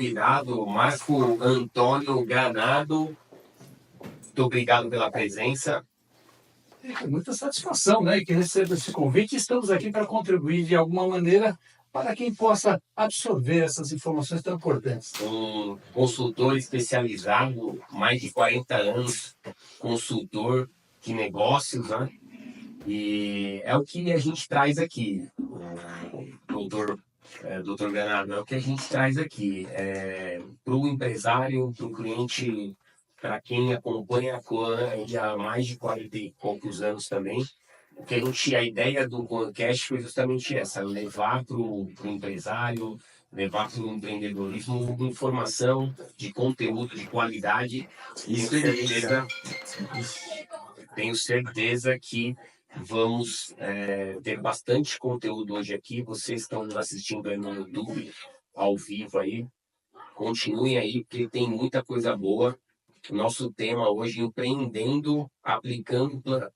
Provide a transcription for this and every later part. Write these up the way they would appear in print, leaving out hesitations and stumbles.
convidado, Marco Antônio Granado. Muito obrigado pela presença. É muita satisfação, né, que receba esse convite. Estamos aqui para contribuir de alguma maneira para quem possa absorver essas informações tão importantes. Um consultor especializado, mais de 40 anos, consultor de negócios, né? E é o que a gente traz aqui, doutor Granado, é o que a gente traz aqui. Para o empresário, para o cliente, para quem acompanha a Coan há mais de 40 e poucos anos também, a ideia do CoanCast foi justamente essa, levar para o empresário, levar para o empreendedorismo informação de conteúdo de qualidade. Tenho certeza que vamos ter bastante conteúdo hoje aqui. Vocês estão nos assistindo aí no YouTube, ao vivo aí. Continuem aí, porque tem muita coisa boa. Nosso tema hoje, empreendendo, aplicando plano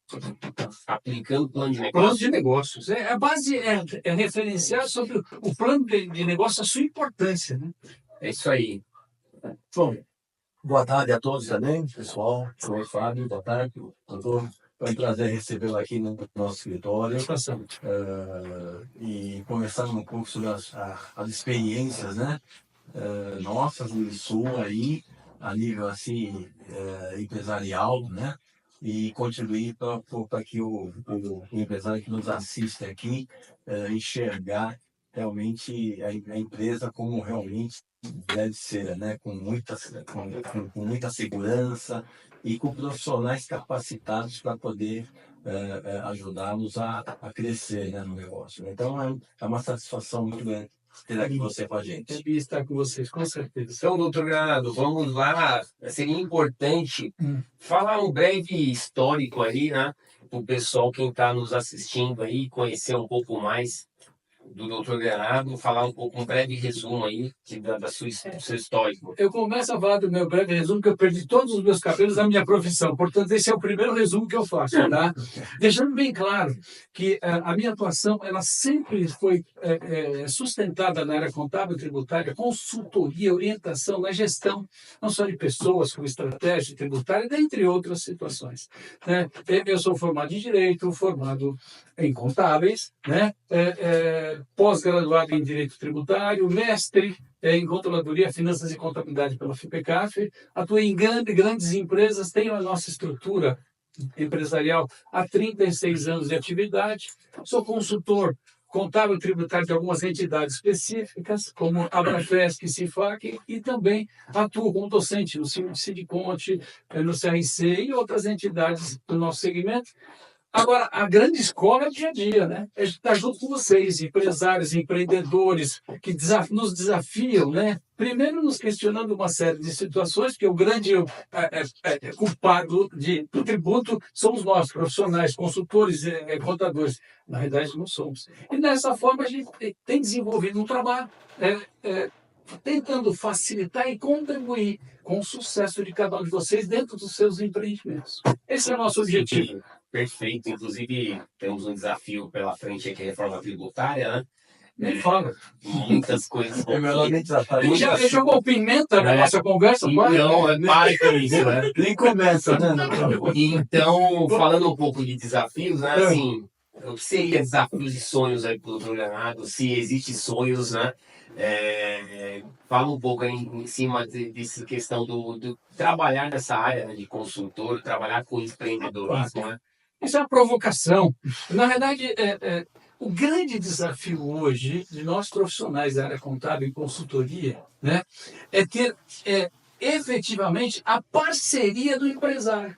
de negócio. Plano de negócios. A base é referenciar sobre o plano de negócio, a sua importância, né? É isso aí. Bom, boa tarde a todos também, pessoal. Sou Fábio, boa tarde, doutor. É um prazer recebê-lo aqui no nosso escritório e conversar um pouco sobre as experiências, né? Nossas do Sul aí, a nível assim, empresarial, né? E contribuir para que o empresário que nos assiste aqui enxergar realmente a empresa como realmente deve ser, né? Com muita segurança e com profissionais capacitados para poder ajudá-los a crescer, né, no negócio. Então, é uma satisfação muito grande ter aqui você com a gente. E estar com vocês, com certeza. Então, doutor Granado, vamos lá. Seria importante falar um breve histórico aí, né? Para o pessoal, quem está nos assistindo aí, conhecer um pouco mais do doutor Granado, falar um breve resumo aí do seu histórico. Eu começo a falar do meu breve resumo, que eu perdi todos os meus cabelos na minha profissão. Portanto, esse é o primeiro resumo que eu faço, tá? Deixando bem claro que a minha atuação, ela sempre foi sustentada na área contábil, tributária, consultoria, orientação na gestão, não só de pessoas, como estratégia tributária, dentre outras situações, né? Eu sou formado em Direito, formado em Contábeis, né? Pós-graduado em Direito Tributário, mestre em Controladoria, Finanças e Contabilidade pela FIPECAF, atuei em grandes empresas, tenho a nossa estrutura empresarial há 36 anos de atividade, sou consultor contábil tributário de algumas entidades específicas, como Abrafesc e CIFAC, e também atuo como docente no Sindiconte, no CRC e outras entidades do nosso segmento. Agora, a grande escola é o dia a dia, né? A gente está junto com vocês, empresários, empreendedores, que nos desafiam, né? Primeiro, nos questionando uma série de situações, porque o grande culpado do tributo somos nós, profissionais, consultores, contadores. Na realidade, não somos. E dessa forma, a gente tem desenvolvido um trabalho tentando facilitar e contribuir com o sucesso de cada um de vocês dentro dos seus empreendimentos. Esse é o nosso objetivo. Perfeito. Inclusive, temos um desafio pela frente aqui, a reforma tributária, né? Nem fala. Muitas coisas. Já jogou pimenta na nossa conversa? Não, para com isso, né? Nem começa, né? Então, falando um pouco de desafios, né? Assim, o que seria desafios e sonhos aí para o Granado? Se existem sonhos, né? Fala um pouco aí em cima dessa questão do trabalhar nessa área, né, de consultor, trabalhar com empreendedorismo, né? Isso é uma provocação. Na verdade, o grande desafio hoje de nós profissionais da área contábil e consultoria, né, é ter efetivamente a parceria do empresário.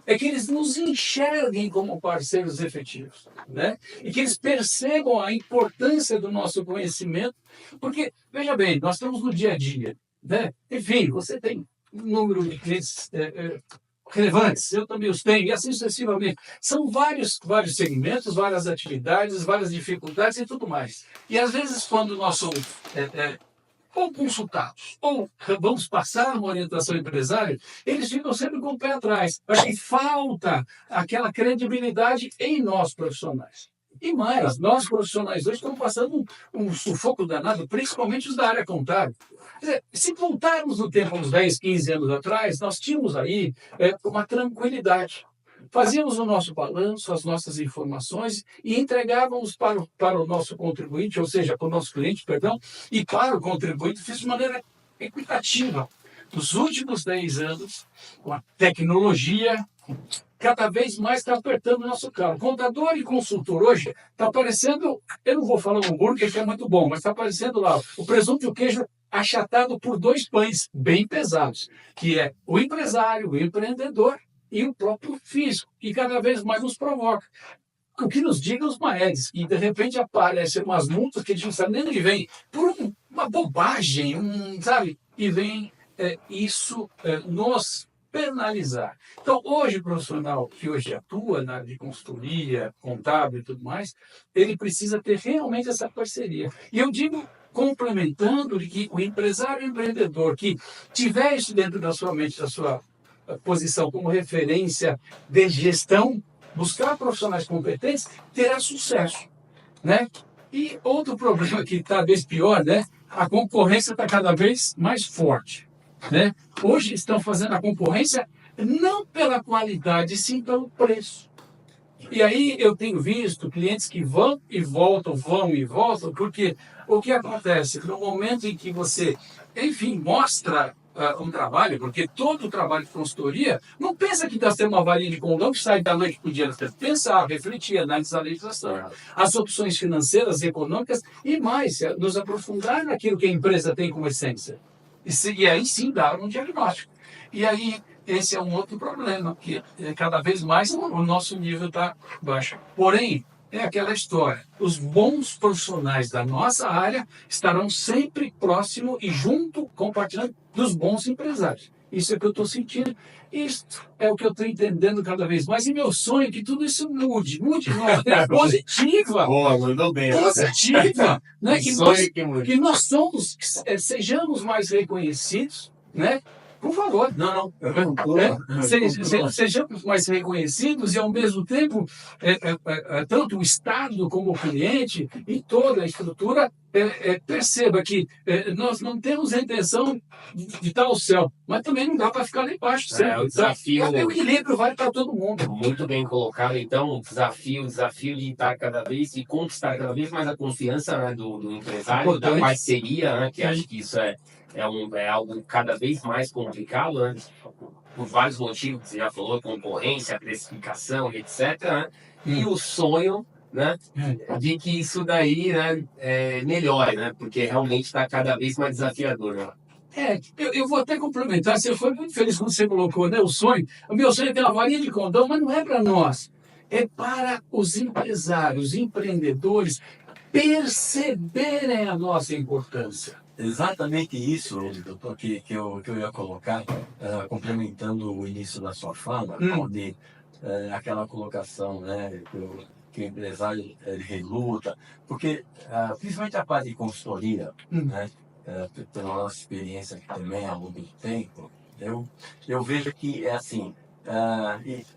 É que eles nos enxerguem como parceiros efetivos, né? E que eles percebam a importância do nosso conhecimento, porque, veja bem, nós estamos no dia a dia, né? Enfim, você tem um número de clientes relevantes, eu também os tenho, e assim sucessivamente. São vários segmentos, várias atividades, várias dificuldades e tudo mais. E às vezes, quando nós somos ou consultados, ou vamos passar uma orientação empresária, eles ficam sempre com o pé atrás. Porque falta aquela credibilidade em nós profissionais. E mais, nós profissionais hoje estamos passando um sufoco danado, principalmente os da área contábil. Quer dizer, se voltarmos no tempo, uns 10, 15 anos atrás, nós tínhamos aí uma tranquilidade. Fazíamos o nosso balanço, as nossas informações e entregávamos para o nosso contribuinte, ou seja, para o nosso cliente, perdão, e para o contribuinte, fiz de maneira equitativa. Nos últimos 10 anos, com a tecnologia, cada vez mais está apertando o nosso carro. Contador e consultor hoje está aparecendo, eu não vou falar um hambúrguer que é muito bom, mas está aparecendo lá o presunto e o queijo achatado por 2 pães bem pesados, que é o empresário, o empreendedor e o próprio físico, e cada vez mais nos provoca. O que nos diga os Maedes, e de repente aparecem umas multas que a gente não sabe nem onde vem, por uma bobagem, sabe? E vem isso nos penalizar. Então, hoje, o profissional que hoje atua na área de consultoria, contábil e tudo mais, ele precisa ter realmente essa parceria. E eu digo, complementando, que o empresário e o empreendedor que tiver isso dentro da sua mente, da sua posição como referência de gestão, buscar profissionais competentes, terá sucesso, né? E outro problema que está talvez pior, né? A concorrência está cada vez mais forte, né? Hoje estão fazendo a concorrência não pela qualidade, sim pelo preço. E aí eu tenho visto clientes que vão e voltam, porque o que acontece? No momento em que você, enfim, mostra um trabalho, porque todo o trabalho de consultoria, não pensa que dá ser uma varinha de condão que sai da noite para o dia. Pensar, refletir, analisar a legislação, as opções financeiras e econômicas e mais, nos aprofundar naquilo que a empresa tem como essência. E aí sim dar um diagnóstico. E aí esse é um outro problema, que cada vez mais o nosso nível está baixo. Porém, é aquela história. Os bons profissionais da nossa área estarão sempre próximo e junto, compartilhando dos bons empresários. Isso é o que eu estou sentindo. Isso é o que eu estou entendendo cada vez mais. E meu sonho é que tudo isso mude. Mude de uma maneira positiva. Boa, mandou bem. Positiva. Né? Que nós somos, sejamos mais reconhecidos, né? Por favor. Não. Sejamos mais reconhecidos e, ao mesmo tempo, tanto o Estado como o cliente e toda a estrutura perceba que nós não temos a intenção de estar ao céu, mas também não dá para ficar lá embaixo. O desafio... O equilíbrio vale para todo mundo. Muito bem colocado. Então, o desafio de estar cada vez e conquistar cada vez mais a confiança, né, do empresário, Importante. da parceria, né, que acho que isso é algo cada vez mais complicado, né, por vários motivos que você já falou, concorrência, precificação, etc. Né, e o sonho, né, de que isso daí, né, melhore, né, porque realmente está cada vez mais desafiador. Né? Eu vou até complementar. Você foi muito feliz quando você colocou, né, o sonho. O meu sonho é ter uma varinha de condão, mas não é para nós. É para os empresários, empreendedores perceberem a nossa importância. Exatamente isso, doutor, que eu ia colocar, complementando o início da sua fala, onde aquela colocação, né, que o empresário reluta, porque principalmente a parte de consultoria, né, pela nossa experiência aqui também há muito tempo, eu vejo que é assim,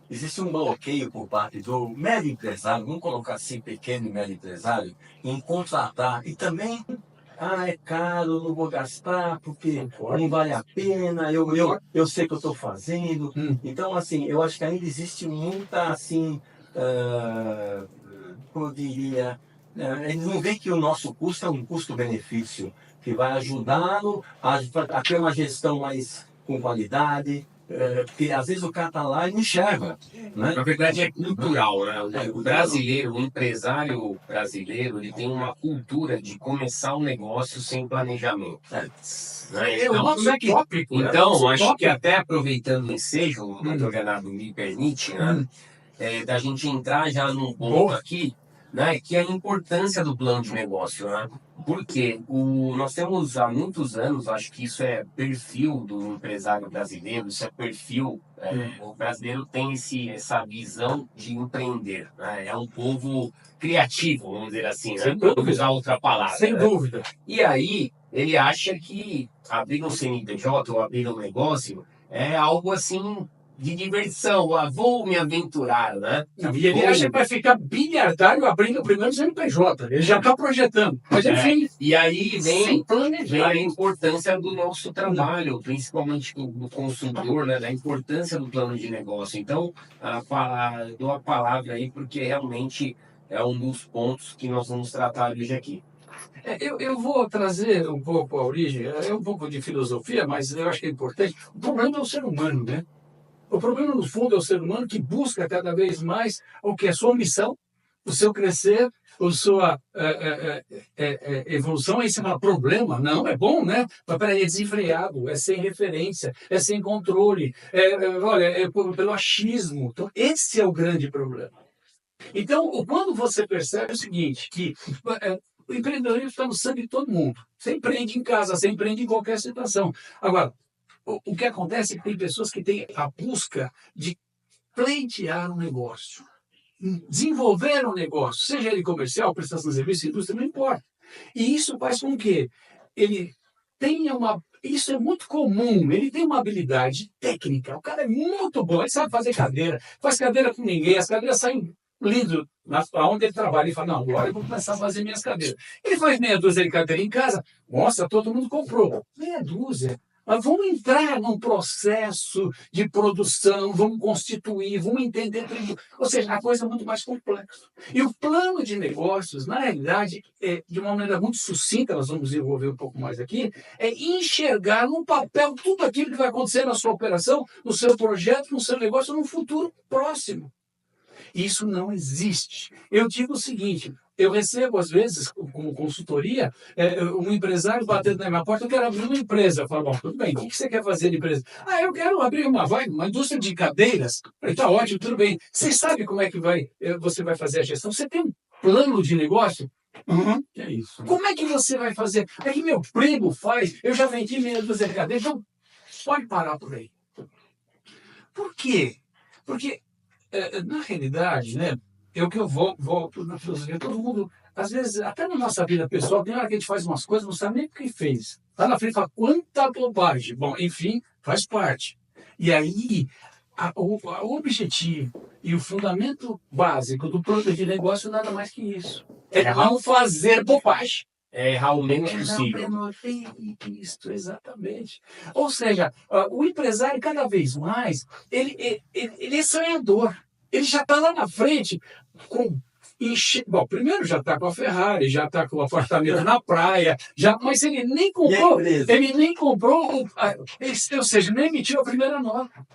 existe um bloqueio por parte do médio empresário, vamos colocar assim, pequeno e médio empresário, em contratar e também é caro, não vou gastar porque não vale a pena, eu sei que eu estou fazendo. Então, assim, eu acho que ainda existe muita, assim, como eu diria, eles não veem que o nosso custo é um custo-benefício, que vai ajudá-lo a ter uma gestão mais com qualidade, porque às vezes o cara está lá e não enxerga. Né? Na verdade é cultural, né? O brasileiro, o empresário brasileiro, ele tem uma cultura de começar um negócio sem planejamento. Né? Então, acho que até aproveitando o ensejo, o doutor Leonardo me permite, né? Da gente entrar já num ponto aqui, né? Que é a importância do plano de negócio, né? Porque nós temos há muitos anos, acho que isso é perfil do empresário brasileiro, isso é perfil, o brasileiro tem essa visão de empreender, né? É um povo criativo, vamos dizer assim, né? Não usar outra palavra. Sem dúvida. E aí, ele acha que abrir um CNPJ ou abrir um negócio é algo assim de diversão, vou me aventurar, né? Não, e ele acha que vai ficar bilhardário abrindo o primeiro CNPJ. Ele já está projetando. Mas enfim. E aí vem Sem planejar. a importância do nosso trabalho, principalmente do consultor, né? Da importância do plano de negócio. Então, dou a palavra aí, porque realmente é um dos pontos que nós vamos tratar hoje aqui. Eu vou trazer um pouco a origem, é um pouco de filosofia, mas eu acho que é importante. O problema é o ser humano, né? O problema, no fundo, é o ser humano que busca cada vez mais o que é a sua missão, o seu crescer, a sua evolução. Aí você fala, problema? Não, é bom, né? Mas peraí, é desenfreado, é sem referência, é sem controle, pelo achismo. Então, esse é o grande problema. Então, quando você percebe o seguinte, que o empreendedorismo está no sangue de todo mundo. Você empreende em casa, você empreende em qualquer situação. Agora, o que acontece é que tem pessoas que têm a busca de pleitear um negócio, desenvolver um negócio, seja ele comercial, prestação de serviço, indústria, não importa. E isso faz com que ele tenha uma... Isso é muito comum, ele tem uma habilidade técnica, o cara é muito bom, ele sabe fazer cadeira, faz cadeira com ninguém, as cadeiras saem lindo onde ele trabalha. Ele fala, não, agora eu vou começar a fazer minhas cadeiras. Ele faz meia dúzia de cadeira em casa, nossa, todo mundo comprou. Meia dúzia. Mas vamos entrar num processo de produção, vamos constituir, vamos entender tudo. Ou seja, a coisa é muito mais complexa. E o plano de negócios, na realidade, de uma maneira muito sucinta, nós vamos desenvolver um pouco mais aqui, é enxergar no papel tudo aquilo que vai acontecer na sua operação, no seu projeto, no seu negócio, no futuro próximo. Isso não existe. Eu digo o seguinte, eu recebo, às vezes, como consultoria, um empresário batendo na minha porta, eu quero abrir uma empresa. Eu falo, bom, tudo bem, o que você quer fazer de empresa? Eu quero abrir uma indústria de cadeiras. Está ótimo, tudo bem. Você sabe como é que você vai fazer a gestão? Você tem um plano de negócio? Uhum. Que é isso. Como é que você vai fazer? É que meu primo faz, eu já vendi meia dúzia de cadeiras, então pode parar por aí. Por quê? Porque na realidade, né, é o que eu volto na filosofia. Todo mundo, às vezes, até na nossa vida pessoal, tem hora que a gente faz umas coisas, não sabe nem o que fez. Lá na frente fala, quanta bobagem. Bom, enfim, faz parte. E aí, o objetivo e o fundamento básico do plano de negócio nada mais que isso. É não fazer bobagem. É errar o menos possível. Isso, exatamente. Ou seja, o empresário, cada vez mais, ele é sonhador. Ele já está lá na frente com... Bom, primeiro já está com a Ferrari, já está com o apartamento na praia, mas ele nem comprou, ou seja, nem emitiu a primeira nota.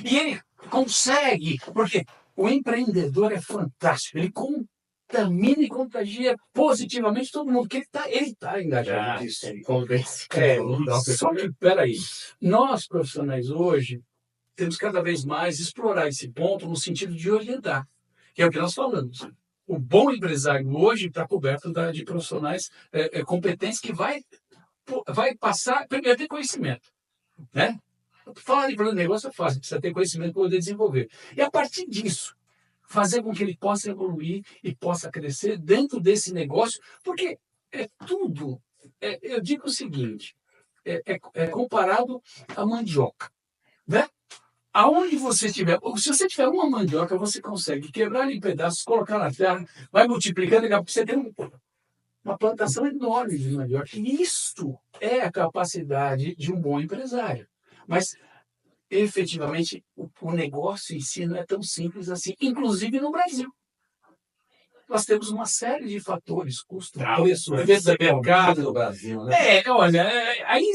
E ele consegue, porque o empreendedor é fantástico, ele contamina e contagia positivamente todo mundo, porque ele tá engajado nisso. Ele convence. Só que, peraí, nós profissionais hoje temos cada vez mais explorar esse ponto no sentido de orientar, que é o que nós falamos. O bom empresário hoje está coberto de profissionais competentes que vai passar, primeiro, ter conhecimento, né? Falar de plano de negócio é fácil, precisa ter conhecimento para poder desenvolver. E a partir disso, fazer com que ele possa evoluir e possa crescer dentro desse negócio, porque tudo, eu digo o seguinte, é comparado à mandioca, né? Aonde você estiver, se você tiver uma mandioca, você consegue quebrar em pedaços, colocar na terra, vai multiplicando, daqui a pouco você tem uma plantação enorme de mandioca. E isso é a capacidade de um bom empresário. Mas, efetivamente, o negócio em si não é tão simples assim, inclusive no Brasil. Nós temos uma série de fatores, custo, preço, preço do mercado. No Brasil, né? Olha, aí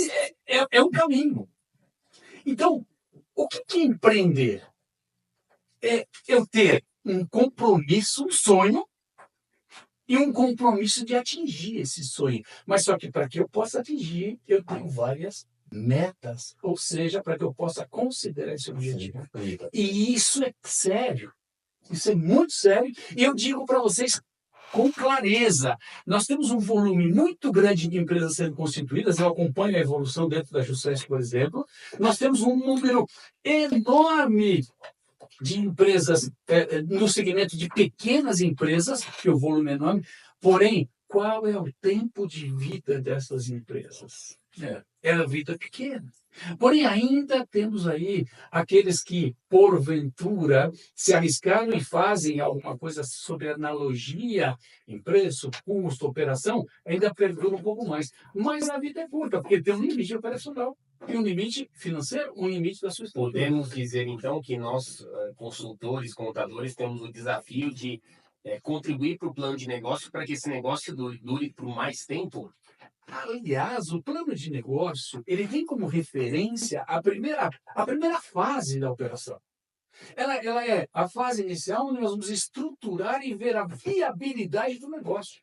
é um caminho. Então, o que é empreender? É eu ter um compromisso, um sonho, e um compromisso de atingir esse sonho. Mas só que para que eu possa atingir, eu tenho várias metas, ou seja, para que eu possa considerar esse objetivo. E isso é sério, isso é muito sério, e eu digo para vocês com clareza, nós temos um volume muito grande de empresas sendo constituídas, eu acompanho a evolução dentro da Juscesso, por exemplo, nós temos um número enorme de empresas no segmento de pequenas empresas, que o volume é enorme, porém, qual é o tempo de vida dessas empresas? Era vida pequena. Porém, ainda temos aí aqueles que, porventura, se arriscaram e fazem alguma coisa sobre analogia em preço, custo, operação, ainda perduram um pouco mais. Mas a vida é curta, porque tem um limite operacional, tem um limite financeiro, um limite da sua estrutura. Podemos dizer, então, que nós, consultores, contadores, temos o desafio de contribuir para o plano de negócio para que esse negócio dure por mais tempo? Aliás, o plano de negócio, ele tem como referência a primeira fase da operação. Ela é a fase inicial onde nós vamos estruturar e ver a viabilidade do negócio.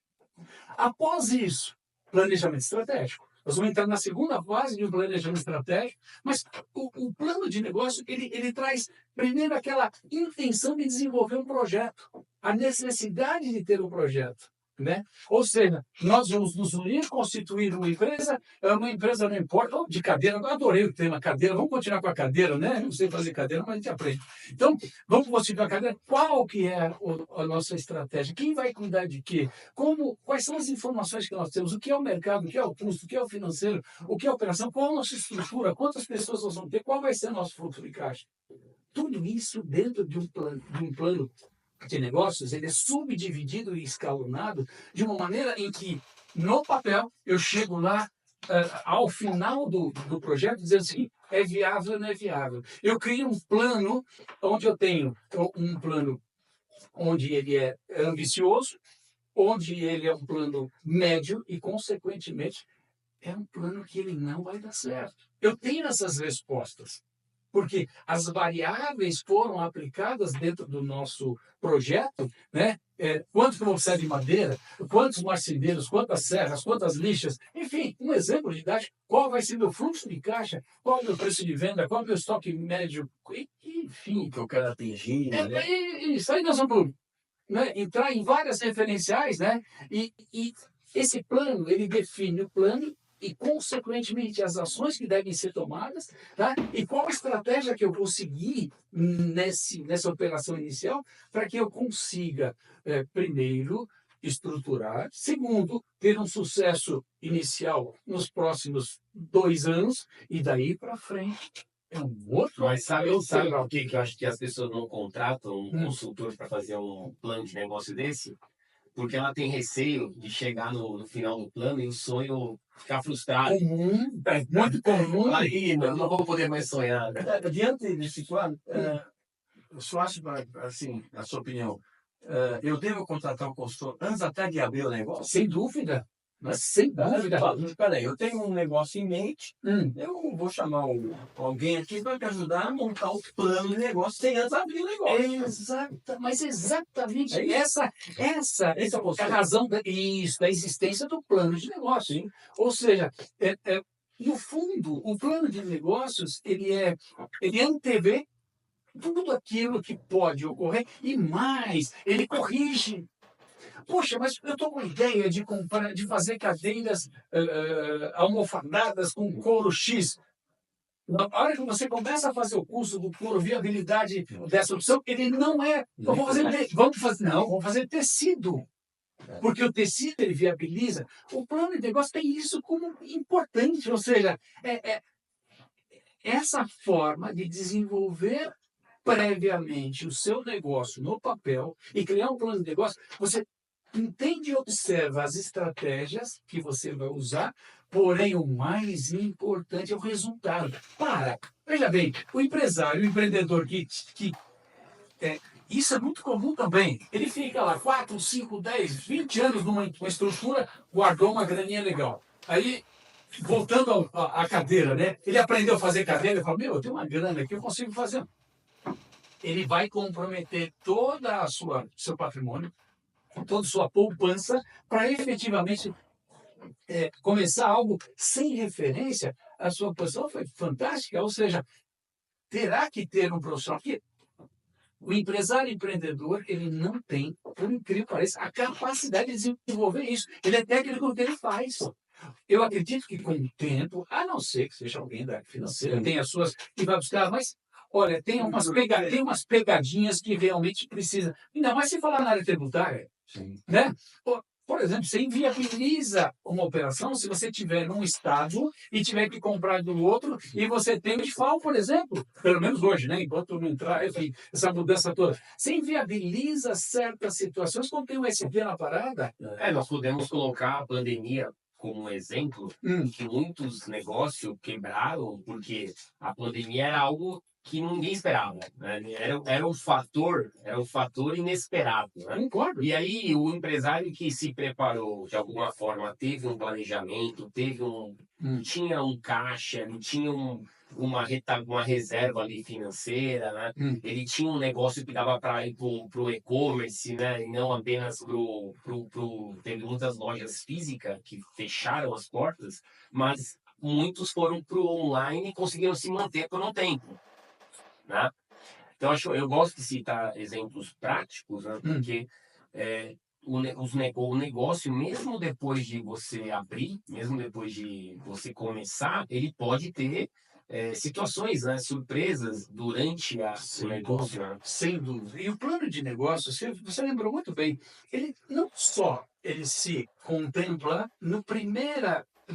Após isso, planejamento estratégico. Nós vamos entrar na segunda fase de um planejamento estratégico, mas o plano de negócio, ele traz primeiro aquela intenção de desenvolver um projeto, a necessidade de ter um projeto. Né? Ou seja, nós vamos nos unir, constituir uma empresa não importa, de cadeira, eu adorei o tema cadeira, vamos continuar com a cadeira, né? Não sei fazer cadeira, mas a gente aprende. Então, vamos constituir a cadeira, qual que é a nossa estratégia? Quem vai cuidar de quê? Quais são as informações que nós temos? O que é o mercado? O que é o custo? O que é o financeiro? O que é a operação? Qual a nossa estrutura? Quantas pessoas nós vamos ter? Qual vai ser o nosso fluxo de caixa? Tudo isso dentro de um plano de negócios, ele é subdividido e escalonado de uma maneira em que, no papel, eu chego lá ao final do projeto dizendo assim, é viável ou não é viável. Eu crio um plano onde eu tenho um plano onde ele é ambicioso, onde ele é um plano médio e, consequentemente, é um plano que ele não vai dar certo. Eu tenho essas respostas. Porque as variáveis foram aplicadas dentro do nosso projeto, né? Quanto que eu vou precisar de madeira, quantos marceneiros, quantas serras, quantas lixas, enfim, um exemplo didático, qual vai ser meu fluxo de caixa, qual é o meu preço de venda, qual é o meu estoque médio, enfim. O que eu quero atingir, né? Isso aí nós vamos, né, entrar em várias referenciais, né? E esse plano, ele define o plano e, consequentemente, as ações que devem ser tomadas, tá? E qual a estratégia que eu vou seguir nessa operação inicial para que eu consiga, primeiro, estruturar, segundo, ter um sucesso inicial nos próximos 2 anos e daí para frente. É um outro. Mas sabe por que eu acho que as pessoas não contratam um consultor para fazer um plano de negócio desse? Porque ela tem receio de chegar no final do plano e o sonho ficar frustrado. Muito comum. Aí, não vou poder mais sonhar. Né? Diante desse quadro, eu só acho, assim, na sua opinião, eu devo contratar um consultor antes até de abrir o negócio? Sem dúvida. Mas sem dúvida. Peraí, eu tenho um negócio em mente, eu vou chamar alguém aqui para me ajudar a montar o plano de negócio sem antes abrir o negócio. Mas exatamente Essa é a razão da existência do plano de negócio. Sim. Ou seja, no fundo, o plano de negócios ele antevê tudo aquilo que pode ocorrer e mais, ele corrige. Poxa, mas eu estou com a ideia de fazer cadeiras almofadadas com couro X. Na hora que você começa a fazer o curso do couro, viabilidade dessa opção, ele não é. Vamos fazer tecido. Porque o tecido ele viabiliza. O plano de negócio tem isso como importante, ou seja, essa forma de desenvolver previamente o seu negócio no papel e criar um plano de negócio, você entende e observa as estratégias que você vai usar, porém o mais importante é o resultado. Veja bem, o empresário, o empreendedor isso é muito comum também. Ele fica lá 4, 5, 10, 20 anos numa estrutura, guardou uma graninha legal. Aí, voltando à cadeira, né? Ele aprendeu a fazer cadeira, ele fala, eu tenho uma grana aqui, eu consigo fazer. Ele vai comprometer toda seu patrimônio, toda a sua poupança, para efetivamente começar algo sem referência. A sua posição foi fantástica, ou seja, terá que ter um profissional que o empresário empreendedor, ele não tem, por incrível que pareça, a capacidade de desenvolver isso. Ele é técnico no que ele faz. Eu acredito que com o tempo, a não ser que seja alguém da área financeira, tem as suas que vai buscar, mas olha, tem umas pegadinhas que realmente precisa. Ainda mais se falar na área tributária. Sim. Né? Por exemplo, você inviabiliza uma operação se você tiver num estado e tiver que comprar do outro e você tem o default, por exemplo, pelo menos hoje, né? Enquanto não entrar, enfim, essa mudança toda. Você inviabiliza certas situações quando tem um SP na parada. Nós podemos colocar a pandemia como um exemplo Hum. que muitos negócios quebraram porque a pandemia era algo que ninguém esperava, né? Era um fator inesperado, né? Concordo. E aí o empresário que se preparou de alguma forma, teve um planejamento, tinha um caixa, ele tinha uma reserva ali financeira, né? Ele tinha um negócio que dava para ir para o e-commerce, né? E não apenas teve muitas lojas físicas que fecharam as portas, mas muitos foram para o online e conseguiram se manter por um tempo, né? Então eu gosto de citar exemplos práticos, né? Porque o negócio, mesmo depois de você abrir, mesmo depois de você começar, ele pode ter situações, né, surpresas durante o negócio. Né? Sem dúvida. E o plano de negócio, você lembrou muito bem, ele não só ele se contempla no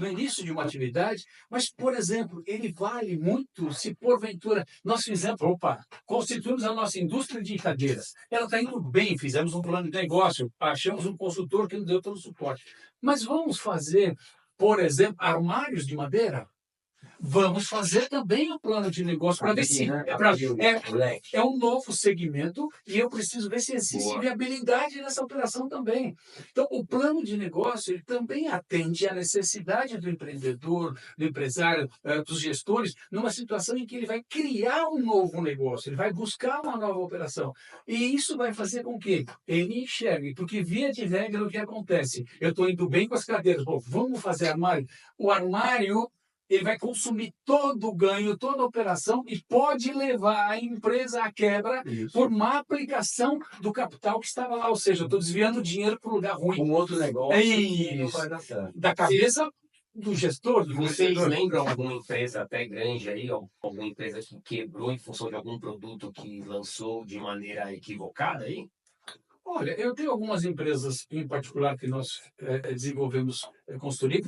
início de uma atividade, mas, por exemplo, ele vale muito se porventura nós constituímos a nossa indústria de cadeiras. Ela está indo bem, fizemos um plano de negócio, achamos um consultor que nos deu todo o suporte. Mas vamos fazer, por exemplo, armários de madeira? Vamos fazer também o plano de negócio para ver se é um novo segmento e eu preciso ver se existe viabilidade nessa operação também. Então, o plano de negócio ele também atende à necessidade do empreendedor, do empresário, dos gestores, numa situação em que ele vai criar um novo negócio, ele vai buscar uma nova operação. E isso vai fazer com que ele enxergue, porque via de regra o que acontece? Eu estou indo bem com as cadeiras, vamos fazer armário? O armário ele vai consumir todo o ganho, toda a operação e pode levar a empresa à quebra por má aplicação do capital que estava lá. Ou seja, eu estou desviando dinheiro para um lugar ruim. Um outro negócio que não vai dar certo. Da cabeça do gestor, do Vocês investidor. lembram alguma empresa até grande aí, alguma empresa que quebrou em função de algum produto que lançou de maneira equivocada aí? Olha, eu tenho algumas empresas em particular que nós desenvolvemos consultoria,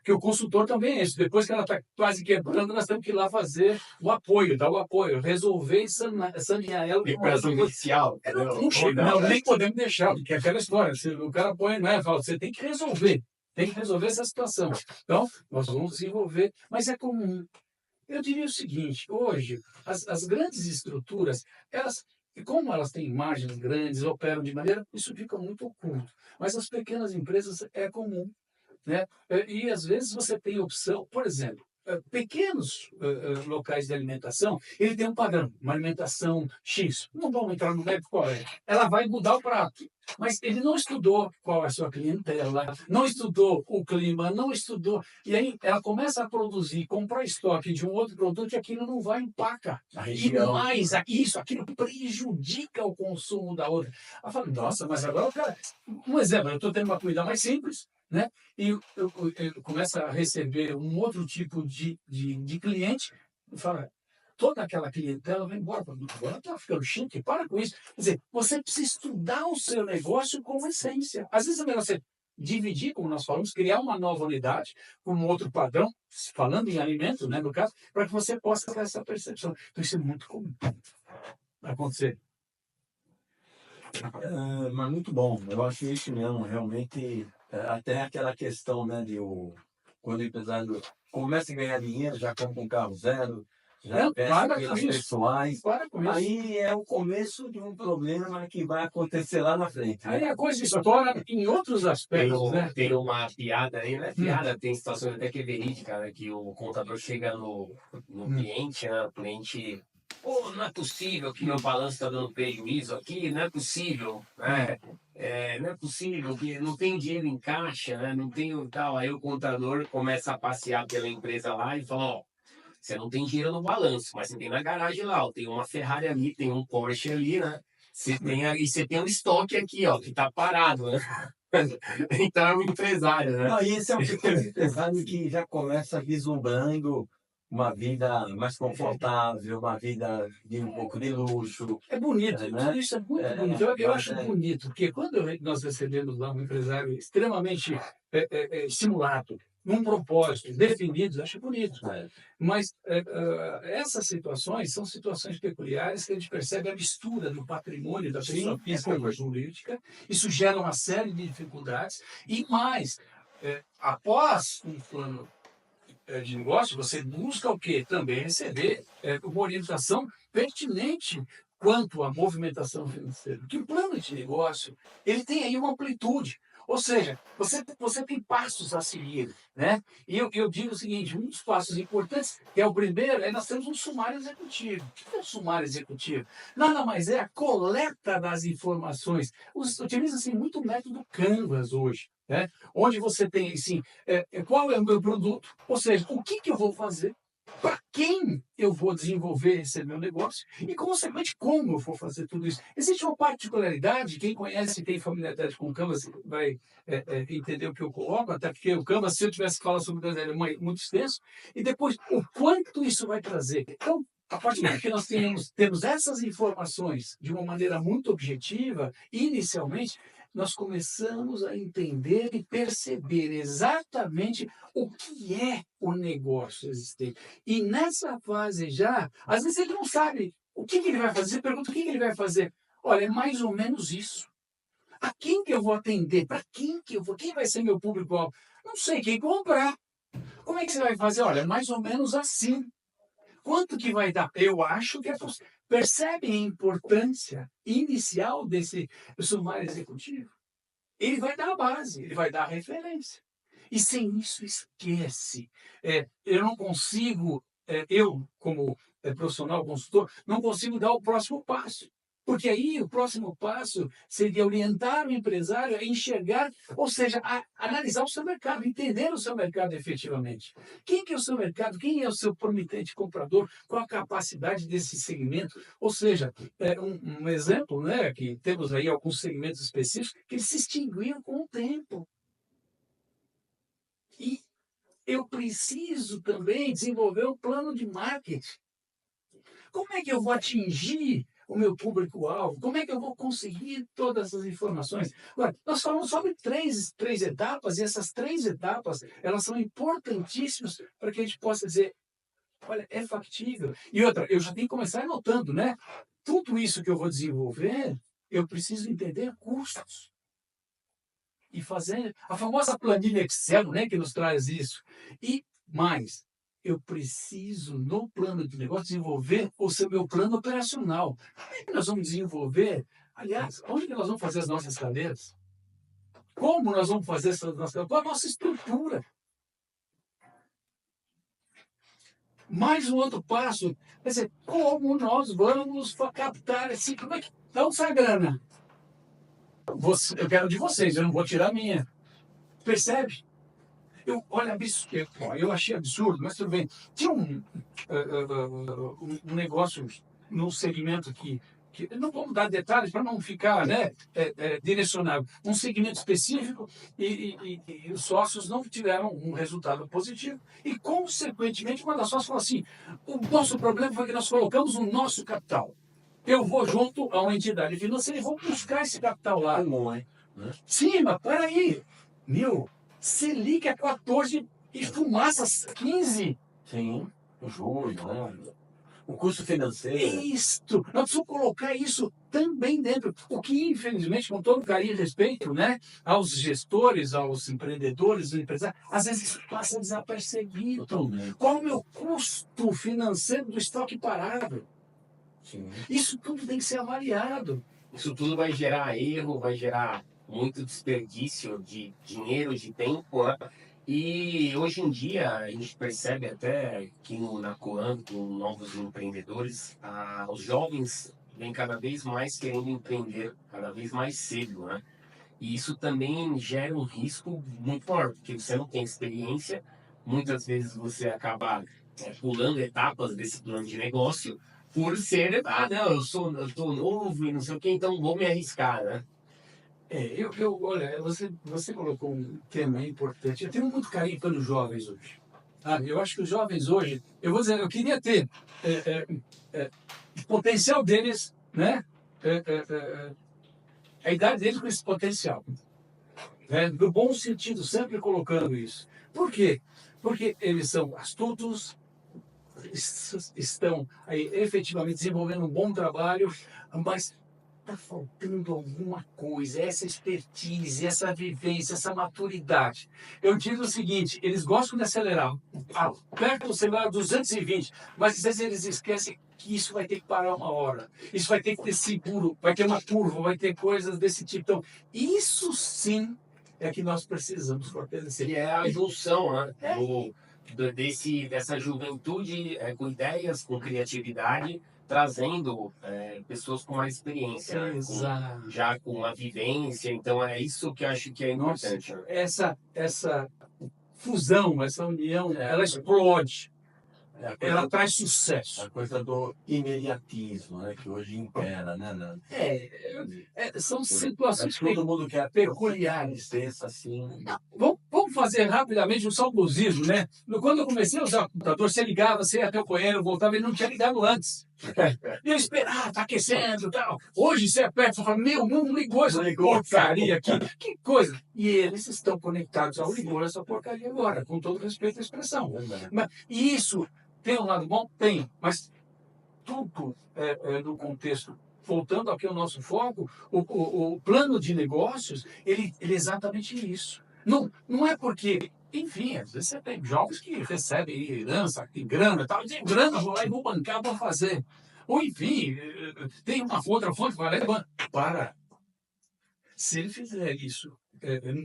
que o consultor também é isso. Depois que ela está quase quebrando, nós temos que ir lá fazer o apoio, dar o apoio, resolver e sanear ela. Recuperação inicial. Não, nem podemos deixar, porque é aquela história. O cara põe, né, fala, você tem que resolver essa situação. Então, nós vamos desenvolver, mas é comum. Eu diria o seguinte, hoje, as grandes estruturas, como elas têm margens grandes, operam de maneira, isso fica muito oculto. Mas as pequenas empresas é comum, né? E às vezes você tem opção, por exemplo, pequenos locais de alimentação, ele tem um padrão, uma alimentação X. Não vamos entrar no mérito qual é. Ela vai mudar o prato. Mas ele não estudou qual é a sua clientela, não estudou o clima, não estudou. E aí ela começa a produzir, comprar estoque de um outro produto e aquilo não vai empacar. E mais, aquilo prejudica o consumo da outra. Ela fala, nossa, mas agora o cara... Um exemplo, eu estou tendo uma comida mais simples, né? E eu começo a receber um outro tipo de cliente e fala, toda aquela clientela vai embora. Agora está ficando chique, para com isso. Quer dizer, você precisa estudar o seu negócio com essência. Às vezes é melhor você dividir, como nós falamos, criar uma nova unidade com um outro padrão, falando em alimento, né, no caso, para que você possa ter essa percepção. Então isso é muito comum acontecer. Mas muito bom, eu acho isso mesmo, realmente, até aquela questão, né, quando o empresário começa a ganhar dinheiro, já compra um carro zero, já peça pelas pessoais, aí é o começo de um problema que vai acontecer lá na frente. Aí a coisa estoura em outros aspectos, né? Tem uma piada aí, né? Piada, tem situações até que é verídica, né? Que o contador chega no cliente, né? O cliente... Pô, não é possível que meu balanço está dando prejuízo aqui, não é possível, né? Não é possível, que não tem dinheiro em caixa, né? Não tem tal. Aí o contador começa a passear pela empresa lá e fala, ó, você não tem dinheiro no balanço, mas você tem na garagem lá, ó, tem uma Ferrari ali, tem um Porsche ali, né? Você tem um estoque aqui, ó, que tá parado, né? Então é um empresário, né? Não, e esse é um pequeno empresário que já começa vislumbrando uma vida mais confortável, uma vida de um pouco de luxo. É bonito, né? tudo isso é muito bonito. Eu acho bonito, porque quando nós recebemos lá um empresário extremamente estimulado, num propósito definido, eu acho bonito. É. Mas essas situações são situações peculiares que a gente percebe a mistura do patrimônio da pessoa física com a jurídica. Isso gera uma série de dificuldades. E mais, após um plano de negócio, você busca o quê? Também receber uma orientação pertinente quanto à movimentação financeira. Porque o plano de negócio, ele tem aí uma amplitude. Ou seja, você tem passos a seguir, né? E eu digo o seguinte, um dos passos importantes, que é o primeiro, nós temos um sumário executivo. O que é um sumário executivo? Nada mais é a coleta das informações. Utiliza-se muito o método Canvas hoje, né? Onde você tem, assim, qual é o meu produto, ou seja, o que eu vou fazer, para quem eu vou desenvolver esse meu negócio e, consequentemente, como eu vou fazer tudo isso. Existe uma particularidade, quem conhece e tem familiaridade com o Canvas vai entender o que eu coloco, até porque o Canvas, se eu tivesse que falar sobre o Canvas, é muito extenso, e depois o quanto isso vai trazer. Então, a partir do momento que nós temos essas informações de uma maneira muito objetiva, inicialmente, nós começamos a entender e perceber exatamente o que é o negócio existente. E nessa fase já, às vezes ele não sabe o que ele vai fazer, você pergunta o que ele vai fazer. Olha, é mais ou menos isso. A quem que eu vou atender? Para quem que eu vou? Quem vai ser meu público-alvo? Não sei, quem comprar. Como é que você vai fazer? Olha, é mais ou menos assim. Quanto que vai dar? Eu acho que é possível. Percebe a importância inicial desse sumário executivo? Ele vai dar a base, ele vai dar a referência. E sem isso, esquece. Eu não consigo, eu, como profissional consultor, não consigo dar o próximo passo. Porque aí o próximo passo seria orientar o empresário a enxergar, ou seja, a analisar o seu mercado, entender o seu mercado efetivamente. Quem que é o seu mercado? Quem é o seu promitente comprador? Qual a capacidade desse segmento? Ou seja, um exemplo, né, que temos aí alguns segmentos específicos que eles se extinguiram com o tempo. E eu preciso também desenvolver um plano de marketing. Como é que eu vou atingir o meu público-alvo? Como é que eu vou conseguir todas essas informações? Agora, nós falamos sobre três etapas, e essas 3 etapas, elas são importantíssimas para que a gente possa dizer, olha, é factível. E outra, eu já tenho que começar anotando, né? Tudo isso que eu vou desenvolver, eu preciso entender custos. E fazer a famosa planilha Excel, né, que nos traz isso. E mais, eu preciso, no plano de negócio, desenvolver o meu plano operacional. Como é que nós vamos desenvolver? Aliás, onde que nós vamos fazer as nossas cadeiras? Como nós vamos fazer essas nossas cadeiras? Qual a nossa estrutura? Mais um outro passo, quer dizer, como nós vamos captar esse... Como é que... Então, essa grana, eu quero de vocês, eu não vou tirar a minha. Percebe? Olha, eu achei absurdo, mas tudo bem. Tinha um negócio num segmento que não vamos dar detalhes para não ficar, né, direcionado, um segmento específico e os sócios não tiveram um resultado positivo e, consequentemente, uma das sócias falou assim, o nosso problema foi que nós colocamos o nosso capital. Eu vou junto a uma entidade financeira e vou buscar esse capital lá. Sim, mas peraí, Selic é 14 e fumaça 15. Sim, o juros, né? O custo financeiro. Isto! Nós precisamos colocar isso também dentro. O que, infelizmente, com todo carinho e respeito, né, aos gestores, aos empreendedores, aos empresários, às vezes passa desapercebido. Totalmente. Qual é o meu custo financeiro do estoque parado? Sim. Isso tudo tem que ser avaliado. Isso tudo vai gerar erro, vai gerar muito desperdício de dinheiro, de tempo, né? E hoje em dia a gente percebe até aqui na Coam, com novos empreendedores, os jovens vêm cada vez mais querendo empreender, cada vez mais cedo, né? E isso também gera um risco muito maior, porque você não tem experiência, muitas vezes você acaba pulando etapas desse plano de negócio por ser, não, eu tô novo e não sei o que, então vou me arriscar, né? Olha, você colocou um tema importante. Eu tenho muito carinho pelos jovens hoje. Eu acho que os jovens hoje, eu vou dizer, eu queria ter o potencial deles, né? A idade deles com esse potencial, né? No bom sentido, sempre colocando isso. Por quê? Porque eles são astutos, estão aí efetivamente desenvolvendo um bom trabalho, mas está faltando alguma coisa, essa expertise, essa vivência, essa maturidade. Eu digo o seguinte, eles gostam de acelerar, aperta o celular a 220, mas às vezes eles esquecem que isso vai ter que parar uma hora, isso vai ter que ter seguro, vai ter uma curva, vai ter coisas desse tipo. Então, isso sim é que nós precisamos fortalecer. Que é a junção, né? Dessa juventude com ideias, com criatividade, trazendo pessoas com mais experiência, né? Exato. Já com uma vivência. Então é isso que eu acho que é Nossa, importante. Né? essa fusão, essa união, ela explode, É a ela coisa, traz sucesso. a coisa do imediatismo, né? Que hoje impera, né? São Acho situações que todo mundo quer peculiares. pensa assim. Vamos fazer rapidamente um saudosismo, né? Quando eu comecei a usar o computador, você ligava, você ia até o banheiro, voltava, ele não tinha ligado antes. E eu esperava, tá aquecendo e tal. Hoje você aperta e fala, meu, não ligou essa porcaria aqui. Que coisa. E eles estão conectados ao ligou essa porcaria agora, com todo respeito à expressão. E isso tem um lado bom? Tem. Mas tudo no contexto. Voltando aqui ao nosso foco, o plano de negócios, ele é exatamente isso. Não é porque, enfim, às vezes você tem jovens que recebem herança, tem grana, tal, tem grana, vou lá e vou bancar, vou fazer. Ou, enfim, tem uma outra fonte, vai lá e banca. Para. Se ele fizer isso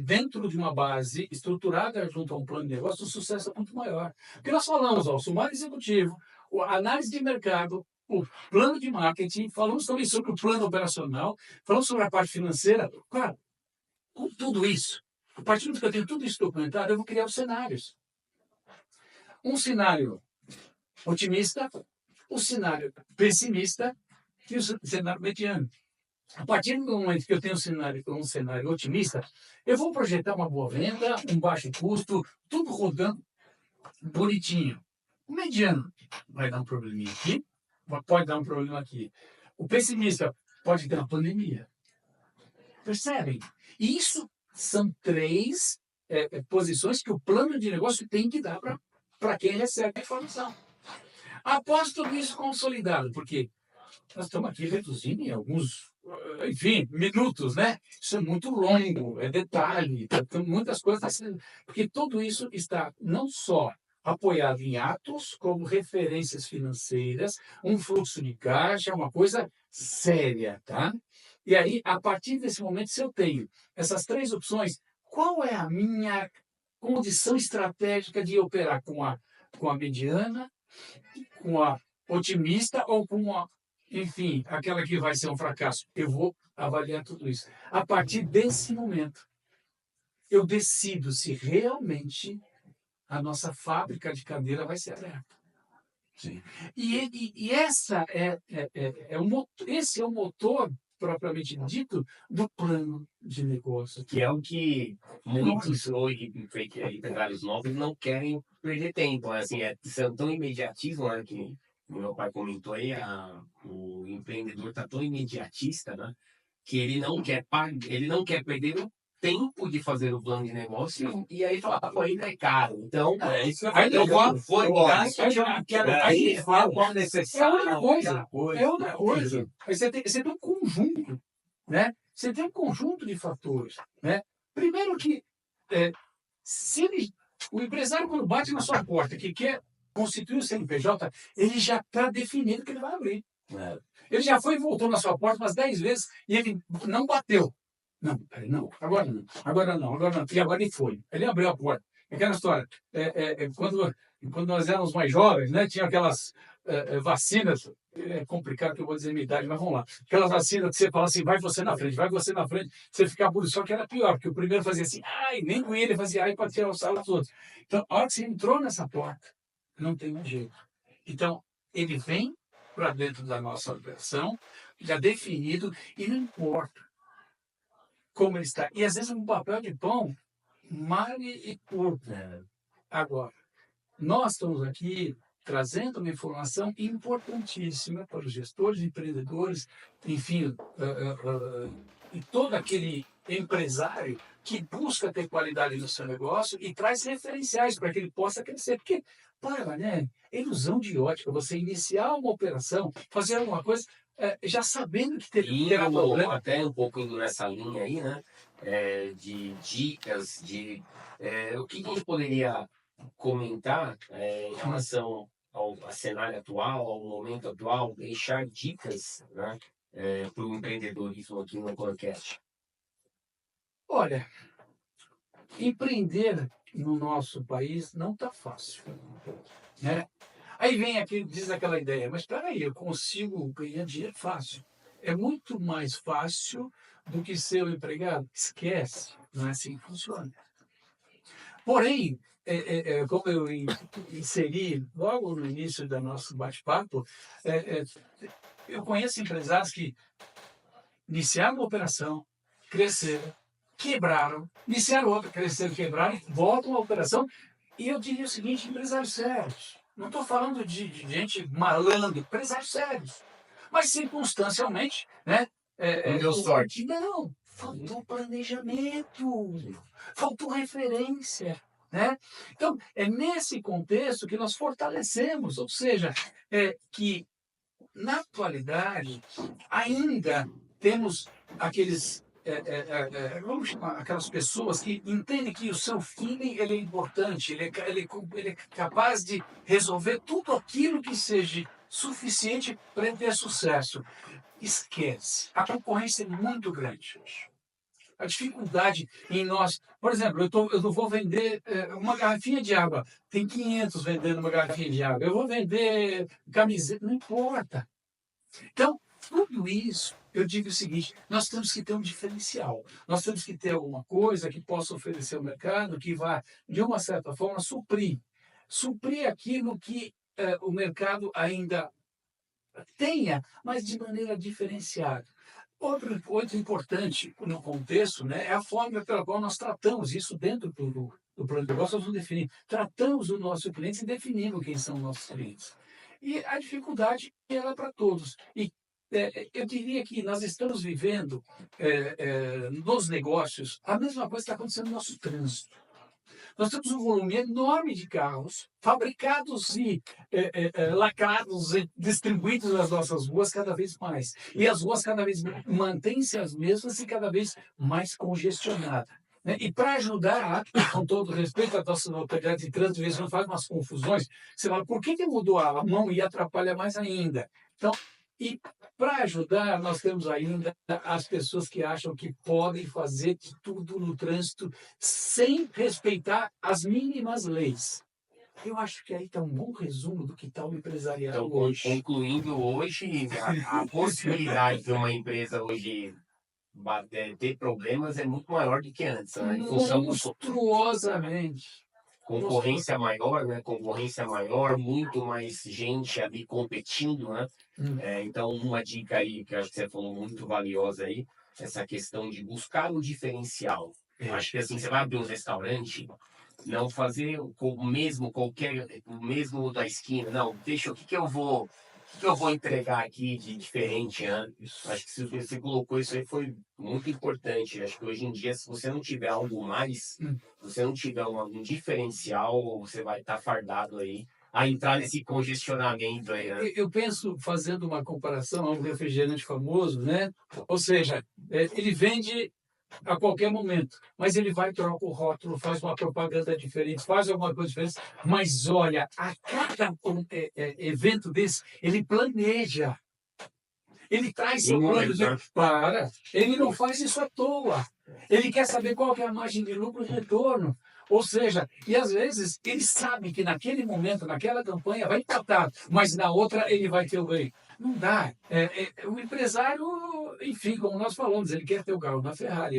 dentro de uma base estruturada junto a um plano de negócio, o sucesso é muito maior. Porque nós falamos, ó, o sumário executivo, a análise de mercado, o plano de marketing, falamos também sobre o plano operacional, falamos sobre a parte financeira. Claro, com tudo isso, a partir do momento que eu tenho tudo isso documentado, eu vou criar os cenários. Um cenário otimista, um cenário pessimista e um cenário mediano. A partir do momento que eu tenho um cenário otimista, eu vou projetar uma boa venda, um baixo custo, tudo rodando bonitinho. O mediano vai dar um probleminha aqui, pode dar um problema aqui. O pessimista pode ter uma pandemia. Percebem? Isso são três posições que o plano de negócio tem que dar para quem recebe a informação. Após tudo isso consolidado, porque nós estamos aqui reduzindo em alguns, enfim, minutos, né? Isso é muito longo, é detalhe, tem muitas coisas, porque tudo isso está não só apoiado em atos, como referências financeiras, um fluxo de caixa, uma coisa séria, tá? E aí, a partir desse momento, se eu tenho essas três opções, qual é a minha condição estratégica de operar com a mediana, com a otimista ou com a, enfim, aquela que vai ser um fracasso? Eu vou avaliar tudo isso. A partir desse momento, eu decido se realmente a nossa fábrica de cadeira vai ser aberta. Sim. E essa esse é o motor propriamente dito do plano de negócio. Que é o que muitos hoje, empresários novos, não querem perder tempo. Assim, são tão imediatismo, né, que o meu pai comentou aí, o empreendedor está tão imediatista, né, que ele não quer perder o tempo de fazer o plano de negócio e aí fala, pô, ainda é caro. Então, Isso aí eu vou, aí fala qual é necessário. outra coisa. É outra coisa. Aí você tem um conjunto, né? Você tem um conjunto de fatores, né? Primeiro que se o empresário quando bate na sua porta que quer constituir o CNPJ, ele já está definindo que ele vai abrir. Ele já foi e voltou na sua porta umas 10 vezes e ele não bateu. Não, não, agora não, agora não, agora não. E agora ele foi. Ele abriu a porta. Aquela história. Quando nós éramos mais jovens, né, tinha aquelas vacinas. É complicado que eu vou dizer minha idade, mas vamos lá. Aquelas vacinas que você fala assim, vai você na frente, vai você na frente, você ficava por isso. Só que era pior, porque o primeiro fazia assim, ai, nem com ele fazia ai para tirar o sal dos outros. Então, a hora que você entrou nessa porta, não tem um jeito. Então, ele vem para dentro da nossa versão, já definido, e não importa como ele está. E às vezes um papel de pão, male e curto. Agora, nós estamos aqui trazendo uma informação importantíssima para os gestores, empreendedores, enfim, e todo aquele empresário que busca ter qualidade no seu negócio e traz referenciais para que ele possa crescer. Porque, né, é ilusão de ótica você iniciar uma operação, fazer alguma coisa, já sabendo que terá problema. Até um pouco indo nessa linha aí, né? De dicas, o que a gente poderia comentar em relação ao cenário atual, ao momento atual, deixar dicas, né, para o empreendedorismo aqui no Concast? Olha, empreender no nosso país não está fácil, né? Aí vem aqui, diz aquela ideia, mas espera aí, eu consigo ganhar dinheiro fácil. É muito mais fácil do que ser um empregado? Esquece, não é assim que funciona. Porém, como eu inseri logo no início do nosso bate-papo, eu conheço empresários que iniciaram uma operação, cresceram, quebraram, iniciaram outra, cresceram, quebraram, voltam à operação. E eu diria o seguinte, empresários sérios, não estou falando de gente malandro, empresários sérios, mas circunstancialmente, né? Não deu sorte. Não, faltou planejamento, faltou referência, né? Então, é nesse contexto que nós fortalecemos, ou seja, que na atualidade ainda temos aqueles vamos chamar aquelas pessoas que entendem que o seu feeling ele é importante, ele é capaz de resolver tudo aquilo que seja suficiente para ele ter sucesso. Esquece. A concorrência é muito grande hoje. A dificuldade em nós... Por exemplo, eu não vou vender uma garrafinha de água. Tem 500 vendendo uma garrafinha de água. Eu vou vender camiseta. Não importa. Então, tudo isso, eu digo o seguinte, nós temos que ter um diferencial. Nós temos que ter alguma coisa que possa oferecer ao mercado, que vá, de uma certa forma, suprir aquilo que o mercado ainda tenha, mas de maneira diferenciada. Outro importante no contexto, né, é a forma pela qual nós tratamos isso dentro do plano de negócio, nós vamos definir. Tratamos o nosso cliente e definimos quem são nossos clientes. E a dificuldade é para todos. E eu diria que nós estamos vivendo nos negócios a mesma coisa que está acontecendo no nosso trânsito. Nós temos um volume enorme de carros fabricados e lacrados e distribuídos nas nossas ruas cada vez mais. E as ruas cada vez mantêm-se as mesmas e cada vez mais congestionadas. Né? E para ajudar, com todo respeito, a nossa autoridade de trânsito, às vezes não faz umas confusões. Você fala, por que mudou a mão e atrapalha mais ainda? Então, e para ajudar, nós temos ainda as pessoas que acham que podem fazer de tudo no trânsito sem respeitar as mínimas leis. Eu acho que aí está um bom resumo do que está o empresariado então, hoje. Concluindo hoje, a possibilidade de uma empresa hoje ter problemas é muito maior do que antes, né? Em função Monstruosamente. Concorrência maior, né? Concorrência maior, muito mais gente ali competindo, né? Então, uma dica aí que eu acho que você falou muito valiosa aí, essa questão de buscar o diferencial. Acho que assim, você vai abrir um restaurante, não fazer o mesmo da esquina, não, deixa o que eu vou entregar aqui de diferente, né? Acho que se você colocou isso aí foi muito importante. Acho que hoje em dia, se você não tiver algo mais, se você não tiver um diferencial, você vai estar fardado aí a entrar nesse congestionamento aí, né? Eu penso, fazendo uma comparação a um refrigerante famoso, né? Ou seja, ele vende a qualquer momento, mas ele vai, troca o rótulo, faz uma propaganda diferente, faz alguma coisa diferente, mas olha, a cada evento desse, ele planeja, ele traz seu plano para, ele não faz isso à toa, ele quer saber qual que é a margem de lucro e retorno, ou seja, e às vezes ele sabe que naquele momento, naquela campanha vai impactar, mas na outra ele vai ter o ganho. Não dá. O empresário, enfim, como nós falamos, ele quer ter o carro da Ferrari,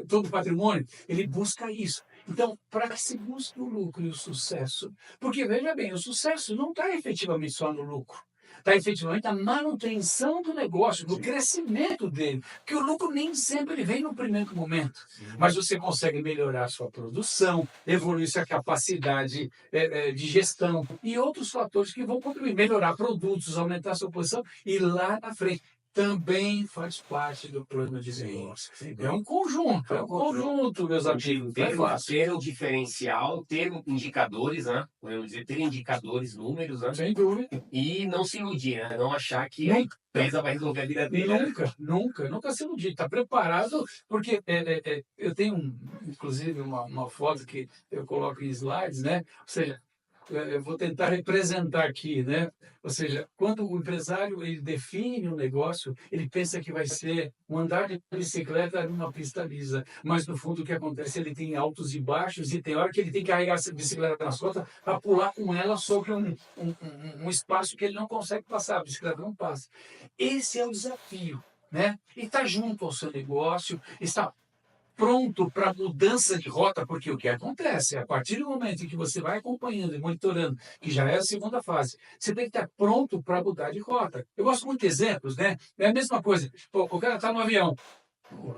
todo patrimônio, ele busca isso. Então, para que se busque o lucro e o sucesso? Porque, veja bem, o sucesso não está efetivamente só no lucro. está efetivamente na manutenção do negócio, no crescimento dele. Porque o lucro nem sempre ele vem no primeiro momento, mas você consegue melhorar a sua produção, evoluir sua capacidade de gestão e outros fatores que vão contribuir, melhorar produtos, aumentar a sua posição e lá na frente também faz parte do plano de negócio. É um conjunto, meus amigos. Não é fácil. Ter um diferencial, ter indicadores, né? Podemos dizer, ter indicadores, números, né? Sem dúvida. E não se iludir, né? Não achar que a empresa vai resolver a vida dele. Nunca se iludir. Está preparado, porque eu tenho, inclusive, uma foto que eu coloco em slides, né? Ou seja, eu vou tentar representar aqui, né? Ou seja, quando o empresário ele define um negócio, ele pensa que vai ser um andar de bicicleta numa pista lisa, mas no fundo o que acontece, ele tem altos e baixos e tem hora que ele tem que carregar essa bicicleta nas costas para pular com ela sobre um espaço que ele não consegue passar, a bicicleta não passa. Esse é o desafio, né? E está junto ao seu negócio, está pronto para mudança de rota, porque o que acontece, a partir do momento em que você vai acompanhando e monitorando, que já é a segunda fase, você tem que estar pronto para mudar de rota. Eu gosto muito de exemplos, né? É a mesma coisa. Pô, o cara está no avião,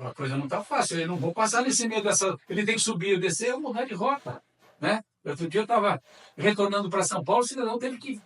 a coisa não está fácil, eu não vou passar nesse meio dessa... Ele tem que subir ou descer ou mudar de rota, né? Outro dia eu estava retornando para São Paulo, o cidadão teve que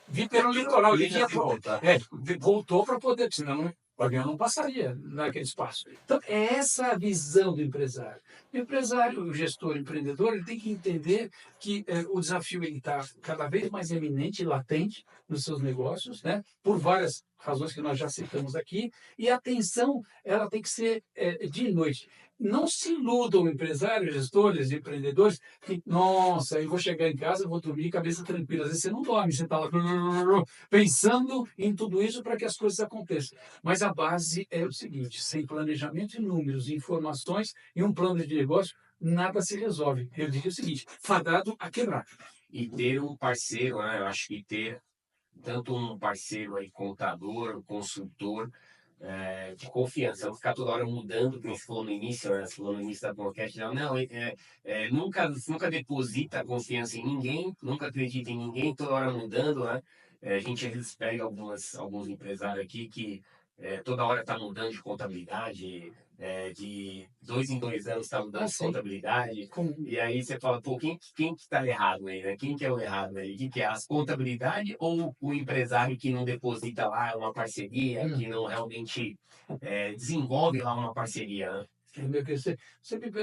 vir pelo litoral. Ele voltou para poder, senão o avião não passaria naquele espaço. Então, é essa a visão do empresário. O empresário, o gestor, o empreendedor, ele tem que entender que o desafio está cada vez mais eminente e latente nos seus negócios, né? Por várias razões que nós já citamos aqui, e a atenção ela tem que ser dia e noite. Não se iludam empresários, gestores, empreendedores, que, nossa, eu vou chegar em casa, vou dormir, cabeça tranquila. Às vezes você não dorme, você está lá pensando em tudo isso para que as coisas aconteçam. Mas a base é o seguinte, sem planejamento de números, informações e um plano de negócio, nada se resolve. Eu digo o seguinte, fadado a quebrar. E ter um parceiro, né? Eu acho que ter tanto um parceiro aí, contador, consultor, de confiança, não ficar toda hora mudando, como você falou no início, né? Você falou no início da podcast, nunca deposita confiança em ninguém, nunca acredita em ninguém, toda hora mudando, né? A gente às vezes pega alguns empresários aqui que toda hora está mudando de contabilidade, de 2 em 2 anos está mudando de contabilidade, e aí você fala, pô, quem que está errado aí, né? Quem que é o errado aí? Quem que é a contabilidade ou o empresário que não deposita lá uma parceria, que não realmente desenvolve lá uma parceria, né?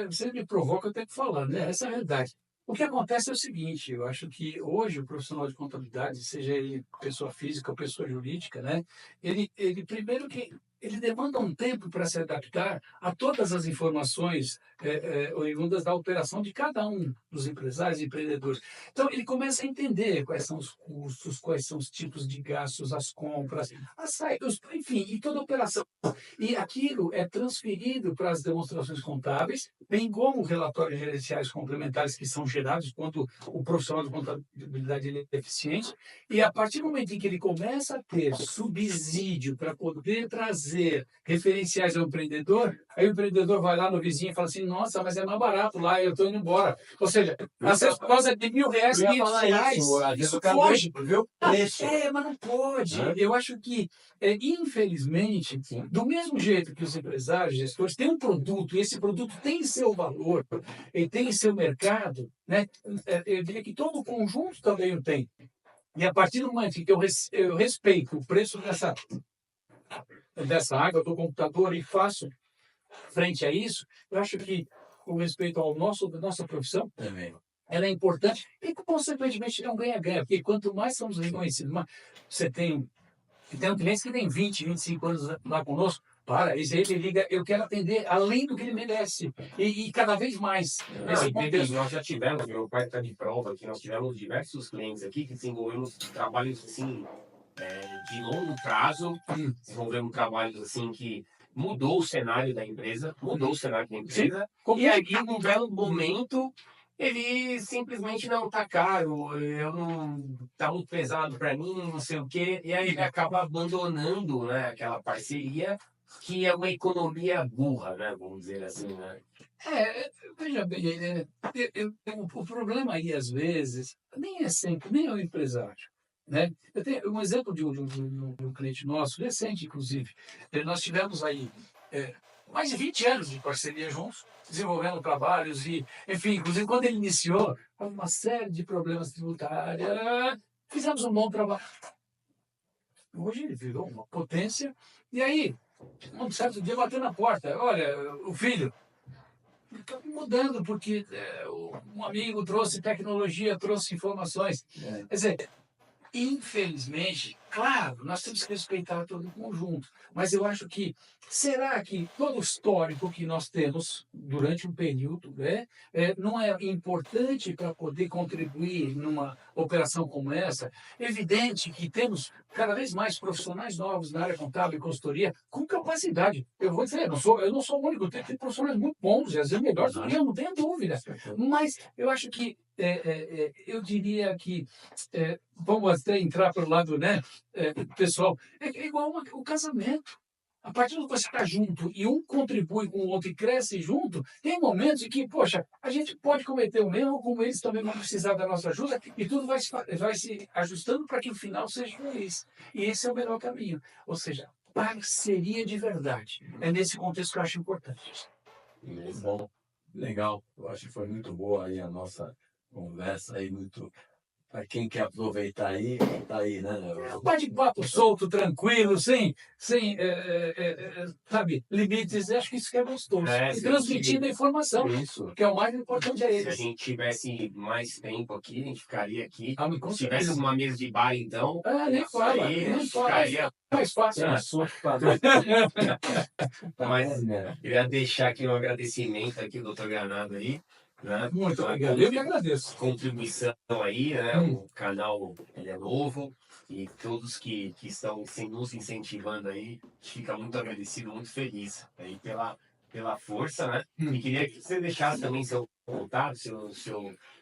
Você me provoca até que falar, né? Essa é a realidade. O que acontece é o seguinte, eu acho que hoje o profissional de contabilidade, seja ele pessoa física ou pessoa jurídica, né? Ele primeiro que ele demanda um tempo para se adaptar a todas as informações oriundas da operação de cada um dos empresários e empreendedores. Então, ele começa a entender quais são os custos, quais são os tipos de gastos, as compras, as saídas, enfim, e toda a operação. E aquilo é transferido para as demonstrações contábeis, bem como relatórios gerenciais complementares que são gerados quando o profissional de contabilidade ele é eficiente. E a partir do momento em que ele começa a ter subsídio para poder trazer referenciais ao empreendedor, aí o empreendedor vai lá no vizinho e fala assim, nossa, mas é mais barato lá, eu estou indo embora. Ou seja, às vezes por causa de R$1.000, R$500, isso foge. Mas não pode. Eu acho que, infelizmente, do mesmo jeito que os empresários, gestores, têm um produto, e esse produto tem seu valor, ele tem seu mercado, né? Eu diria que todo o conjunto também o tem. E a partir do momento em que eu respeito o preço dessa água do computador e faço frente a isso, eu acho que, com respeito ao nossa profissão, ela é importante e, consequentemente, é um ganha-ganha, porque quanto mais somos reconhecidos, você tem um cliente que tem 20, 25 anos lá conosco, ele liga, eu quero atender além do que ele merece, e cada vez mais. Nós já tivemos, meu pai está de prova aqui, nós tivemos diversos clientes aqui que desenvolvemos trabalhos assim, de longo prazo, desenvolvemos trabalhos assim que mudou o cenário da empresa, e aí, num belo momento, ele simplesmente não tá caro, tá muito pesado para mim, não sei o quê, e aí ele acaba abandonando, né, aquela parceria que é uma economia burra, né, vamos dizer assim, né? Veja bem, o problema aí, às vezes, nem é sempre, nem é o empresário. né? Eu tenho um exemplo de um cliente nosso, recente, inclusive. Nós tivemos aí mais de 20 anos de parceria juntos, desenvolvendo trabalhos e, enfim, inclusive quando ele iniciou, com uma série de problemas tributários, fizemos um bom trabalho. Hoje ele virou uma potência. E aí, um certo dia bateu na porta. Olha, o filho está mudando porque um amigo trouxe tecnologia, trouxe informações. Quer dizer, infelizmente, claro, nós temos que respeitar todo o conjunto, mas eu acho que, será que todo o histórico que nós temos durante um período não é importante para poder contribuir numa operação como essa? Evidente que temos cada vez mais profissionais novos na área contábil e consultoria com capacidade. Eu vou dizer, eu não sou o único, tem profissionais muito bons, e às vezes melhores do que eu, não tenho dúvida. Mas eu acho que, eu diria que, vamos até entrar pelo lado pessoal, é igual o casamento. A partir do que você está junto e um contribui com o outro e cresce junto, tem momentos em que, poxa, a gente pode cometer o mesmo, como eles também vão precisar da nossa ajuda, e tudo vai se ajustando para que o final seja feliz. E esse é o melhor caminho. Ou seja, parceria de verdade. É nesse contexto que eu acho importante. Muito bom, legal. Eu acho que foi muito boa aí a nossa conversa aí, muito. Para quem quer aproveitar aí, tá aí, né? Bate-papo solto, tranquilo, sem sabe, limites. Acho que isso que é gostoso. E transmitindo a informação, Isso. que é o mais importante a Se a eles. gente tivesse mais tempo aqui, a gente ficaria aqui. Com Se tivesse certeza. uma mesa de bar, então, Nem fala, aí nem fala. ficaria. Mais fácil. Mas eu ia deixar aqui um agradecimento aqui, doutor Granado aí, né? Muito obrigado. Eu me agradeço. Contribuição aí, né? O canal ele é novo e todos que estão nos incentivando aí, fica muito agradecido, muito feliz aí pela força, né? E queria que você deixasse também seu contato,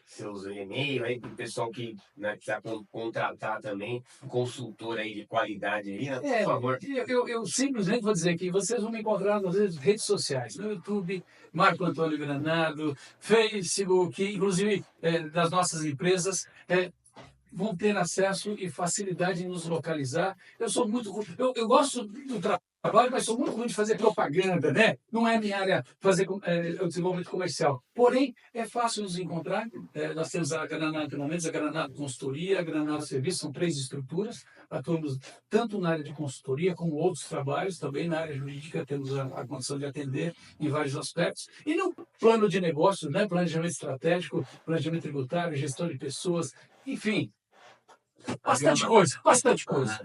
seus e-mails aí para o pessoal que quiser contratar também um consultor aí de qualidade aí, né? Por favor. Eu simplesmente vou dizer que vocês vão me encontrar nas redes sociais, no YouTube, Marco Antônio Granado, Facebook, inclusive das nossas empresas, vão ter acesso e facilidade em nos localizar. Eu gosto do trabalho, mas sou muito ruim de fazer propaganda, né? Não é minha área fazer o desenvolvimento comercial. Porém, é fácil nos encontrar. Nós temos a Granado Treinamentos, a Granado Consultoria, a Granado Serviços, são 3 estruturas. Atuamos tanto na área de consultoria como outros trabalhos, também na área jurídica temos a condição de atender em vários aspectos. E no plano de negócios, né? Planejamento estratégico, planejamento tributário, gestão de pessoas, enfim. Bastante coisa. Bastante coisa.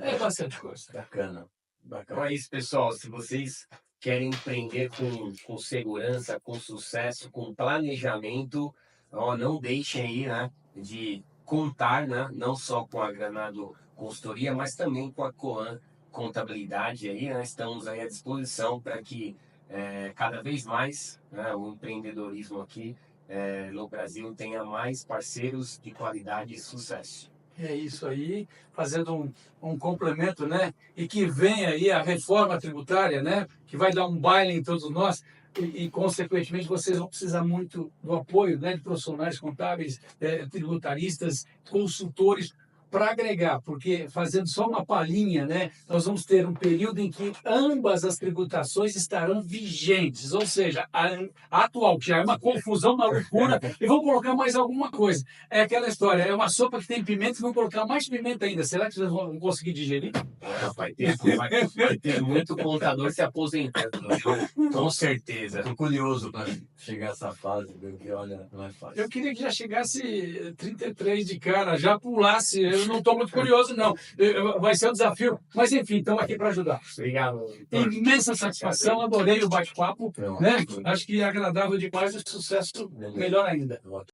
Bacana. Então é isso, pessoal. Se vocês querem empreender com segurança, com sucesso, com planejamento, não deixem aí, né, de contar, né, não só com a Granado Consultoria, mas também com a Coan Contabilidade aí, né? Estamos aí à disposição para que cada vez mais, né, o empreendedorismo aqui no Brasil tenha mais parceiros de qualidade e sucesso. É isso aí, fazendo um complemento, né? E que vem aí a reforma tributária, né? Que vai dar um baile em todos nós e consequentemente, vocês vão precisar muito do apoio, né, de profissionais contábeis, tributaristas, consultores, para agregar, porque fazendo só uma palhinha, né, nós vamos ter um período em que ambas as tributações estarão vigentes, ou seja, a atual, que já é uma confusão, uma loucura, e vão colocar mais alguma coisa. É aquela história, é uma sopa que tem pimenta e vão colocar mais pimenta ainda. Será que vocês vão conseguir digerir? Vai ter muito contador se aposentando, com certeza. Estou curioso para chegar a essa fase, porque olha, não é fácil. Eu queria que já chegasse 33 de cara, já pulasse. Eu não estou muito curioso, não. Vai ser um desafio. Mas, enfim, estamos aqui para ajudar. Obrigado. Imensa satisfação, adorei o bate-papo. Né? Acho que é agradável demais e sucesso melhor ainda. Ótimo.